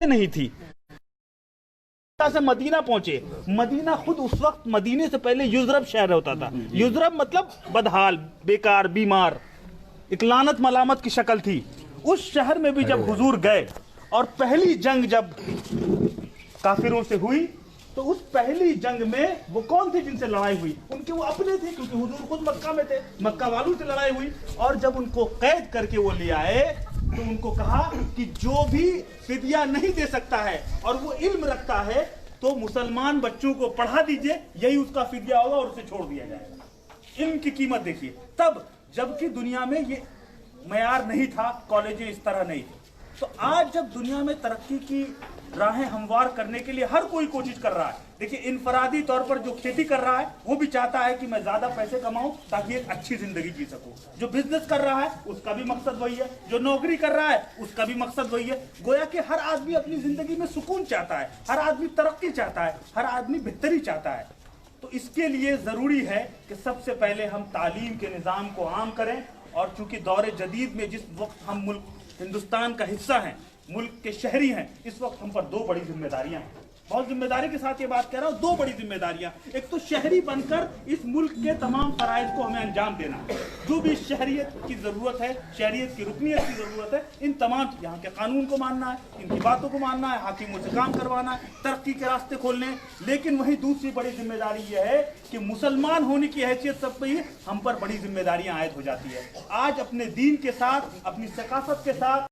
नहीं थी से मदीना पहुंचे। मदीना खुद उस वक्त मदीने से पहले युजरब शहर होता था। युजरब मतलब बदहाल, बेकार, बीमार, एक लानत मलामत की शक्ल थी। उस शहर में भी जब हुजूर गए और पहली जंग जब काफिरों से हुई, तो उस पहली जंग में वो कौन थे जिनसे लड़ाई हुई? उनके वो अपने थे, क्योंकि हुजूर खुद मक्का में थे। मक्का वालों से लड़ाई हुई और जब उनको कैद करके वो ले आए तो उनको कहा कि जो भी फिदिया नहीं दे सकता है और वो इल्म रखता है तो मुसलमान बच्चों को पढ़ा दीजिए, यही उसका फिदिया होगा और उसे छोड़ दिया जाएगा। इल्म की कीमत देखिए। तब जबकि दुनिया में ये मयार नहीं था, कॉलेजें इस तरह नहीं थी। तो आज जब दुनिया में तरक्की की राहें हमवार करने के लिए हर कोई कोशिश कर रहा है। देखिए, इनफरादी तौर पर जो खेती कर रहा है वो भी चाहता है कि मैं ज्यादा पैसे कमाऊं ताकि एक अच्छी जिंदगी जी सकूं। जो बिजनेस कर रहा है उसका भी मकसद वही है, जो नौकरी कर रहा है उसका भी मकसद वही है। गोया कि हर आदमी अपनी जिंदगी में सुकून चाहता है, हर आदमी तरक्की चाहता है, हर आदमी बेहतरी चाहता है। तो इसके लिए जरूरी है कि सबसे पहले हम तालीम के निज़ाम को आम करें। और चूंकि दौरे जदीद में जिस वक्त हम मुल्क हिंदुस्तान का हिस्सा हैं, मुल्क के शहरी हैं, इस वक्त हम पर दो बड़ी जिम्मेदारियां हैं। बहुत जिम्मेदारी के साथ ये बात कह रहा हूं, दो बड़ी जिम्मेदारियां। एक तो शहरी बनकर इस मुल्क के तमाम फराइज को हमें अंजाम देना है। जो भी शहरियत की जरूरत है, शहरियत की रुकनियत की जरूरत है, इन तमाम यहाँ के कानून को मानना है, इनकी बातों को मानना है, हाकिमों से काम करवाना है, तरक्की के रास्ते खोलने हैं। लेकिन वही दूसरी बड़ी जिम्मेदारी यह है कि मुसलमान होने की हैसियत सब पे ही हम पर बड़ी जिम्मेदारियां आयद हो जाती है। आज अपने दीन के साथ, अपनी सकाफत के साथ,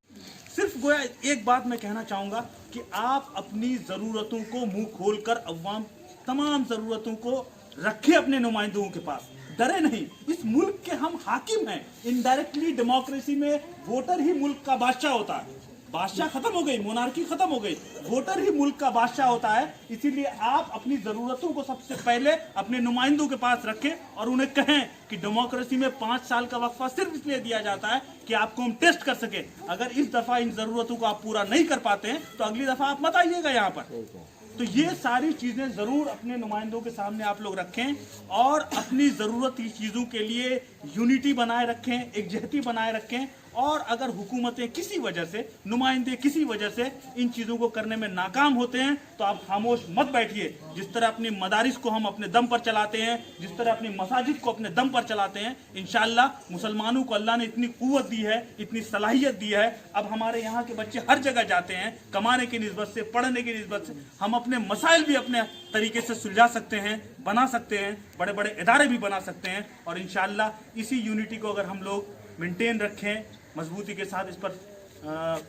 सिर्फ गोया एक बात मैं कहना चाहूंगा कि आप अपनी जरूरतों को मुंह खोलकर अवाम तमाम जरूरतों को रखें अपने नुमाइंदों के पास, डरे नहीं। इस मुल्क के हम हाकिम हैं। इनडायरेक्टली डेमोक्रेसी में वोटर ही मुल्क का बादशाह होता है। बादशाह खत्म हो गई, मोनार्की खत्म हो गई, वोटर ही मुल्क का बादशाह होता है। इसीलिए आप अपनी जरूरतों को सबसे पहले अपने नुमाइंदों के पास रखें और उन्हें कहें कि डेमोक्रेसी में 5 साल का वक्फा सिर्फ इसलिए दिया जाता है कि आपको हम टेस्ट कर सके। अगर इस दफा इन जरूरतों को आप पूरा नहीं कर पाते हैं तो अगली दफा आप मत आइएगा यहाँ पर। तो ये सारी चीजें जरूर अपने नुमाइंदों के सामने आप लोग रखें और अपनी जरूरत की चीजों के लिए यूनिटी बनाए रखें, एकजहती बनाए रखें। और अगर हुकूमतें किसी वजह से, नुमाइंदे किसी वजह से इन चीजों को करने में नाकाम होते हैं तो आप खामोश मत बैठिए। जिस तरह अपनी मदारिस को हम अपने दम पर चलाते हैं, जिस तरह अपनी मसाजिद को अपने दम पर चलाते हैं, इंशाअल्लाह मुसलमानों को अल्लाह ने इतनी कुव्वत दी है, इतनी सलाहियत दी है। अब हमारे यहाँ के बच्चे हर जगह जाते हैं, कमाने की निस्बत से, पढ़ने की निस्बत से। हम अपने मसाइल भी अपने तरीके से सुलझा सकते हैं, बना सकते हैं, बड़े बड़े इदारे भी बना सकते हैं। और इंशाअल्लाह इसी यूनिटी को अगर हम लोग मेंटेन रखें, मजबूती के साथ इस पर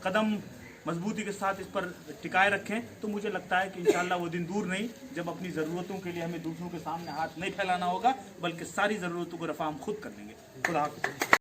कदम मजबूती के साथ इस पर टिकाए रखें, तो मुझे लगता है कि इंशाअल्लाह वो दिन दूर नहीं जब अपनी ज़रूरतों के लिए हमें दूसरों के सामने हाथ नहीं फैलाना होगा, बल्कि सारी ज़रूरतों को रफ़ा हम खुद कर लेंगे। खुदा हाफ़िज़।